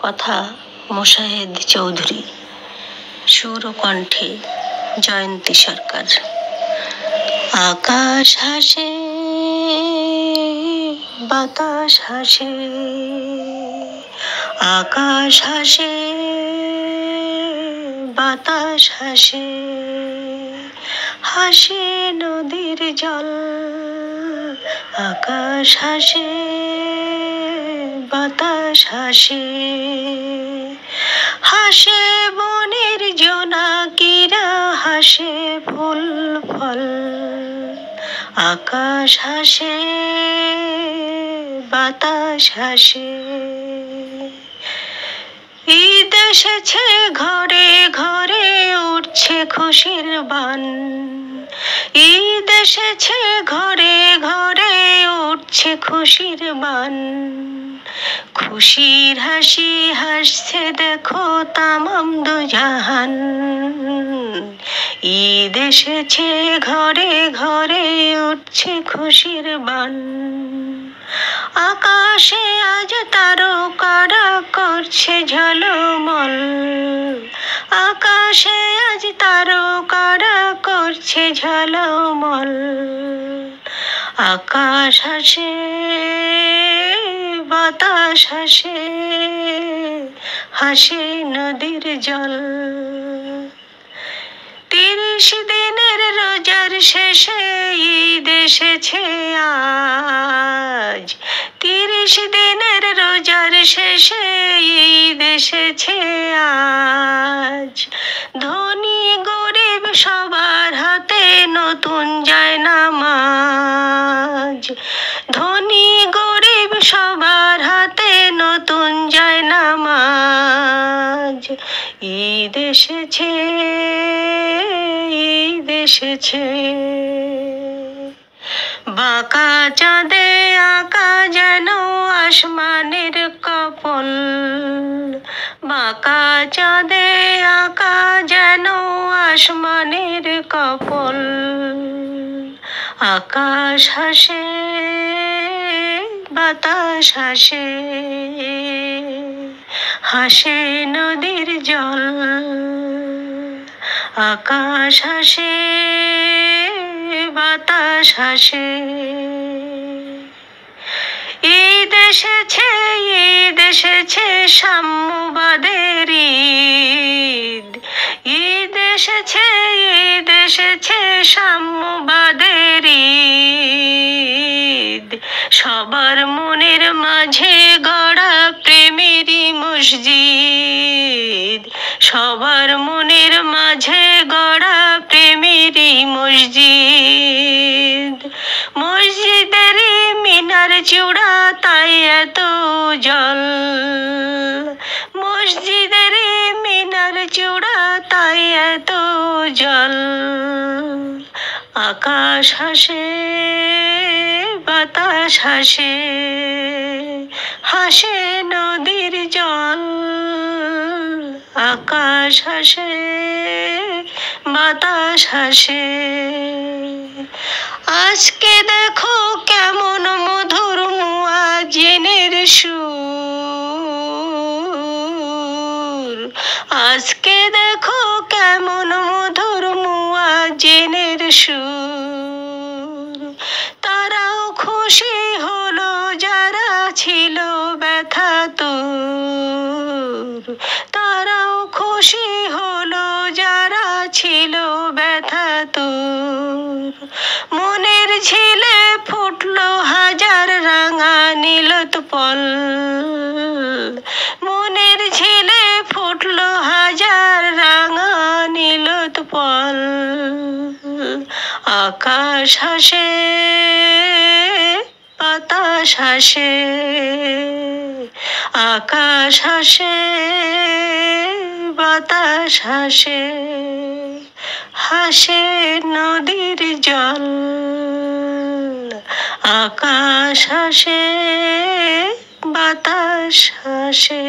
কথা মোশাহেদ চৌধুরী, সুর ও কণ্ঠে জয়ন্তী সরকার। আকাশ হাসে, বাতাস হাসে, আকাশ হাসে, বাতাস হাসে, হাসে নদীর জল। আকাশ হাসে, বাতাস হাসে, হাসে বনের জোনাকিরা, হাসে ফুল ফল। আকাশ হাসে, বাতাস হাসে। ঈদ এসেছে ঘরে ঘরে, উঠছে খুশির বান। ঈদ এসেছে ঘরে ঘরে, উঠছে খুশির বান। খুশির হাসি হাসছে দেখো তামাম দুজাহান। ঈদ এসেছে ঘরে ঘরে, উঠছে খুশির বান। আকাশে আজ তারকারা করছে ঝলমল। আকাশে আজ তারকারা করছে ঝলমল। আকাশ হাসে, বাতাস হাসে, হাসে নদীর জল। 30 দিনের রোজার শেষে ঈদ এসেছে আজ। 30 দিনের রোজার শেষে ঈদ এসেছে আজ। ধনী গরিব সবার হাতে নতুন জায়নামাজ। ধনী গরিব সবার হাতে নতুন জায়নামাজ। ঈদ এসেছে, ঈদ এসেছে। বাঁকা চাঁদে আঁকা যেন আসমানের কপল। বাঁকা চাঁদে আঁকা যেন আসমানের কপল। আকাশ হাসে, বাতাস হাসে, হাসে নদীর জল। আকাশ হাসে, বাতাস হাসে। ঈদ এসেছে, ঈদ এসেছে সাম্যবাদের ঈদ। ঈদ এসেছে, ঈদ এসেছে সাম্যবাদের ঈদ। সবার মনের মাঝে গড়া প্রেমেরই মসজিদ। সবার মনের মাঝে গড়া প্রেমেরই মসজিদ। মসজিদেরই মিনার চূড়া তাই এত জল। মসজিদেরই মিনার চূড়া তাই এত জল। আকাশ হাসে, বাতাস হাসে, হাসে নদীর জল। আকাশ হাসে, বাতাস হাসে। আজকে দেখো কেমন মধুর মুয়াজ্জিনের সুর। আজকে দেখো কেমন মধুর মুয়াজ্জিনের সুর। তারাও খুশি হলো যারা ছিল ব্যথাতুর। তারাও খুশি হলো যারা ছিল ব্যথাতুর। মনের ঝিলে ফুটলো হাজার রাঙা নীলোৎপল। মনের ঝিলে ফুটলো হাজার রাঙা নীলোৎপল। আকাশ হাসে, বাতাস হাসে, আকাশ হাসে, বাতাস হাসে, হাসে নদীর জল। আকাশ হাসে, বাতাস হাসে।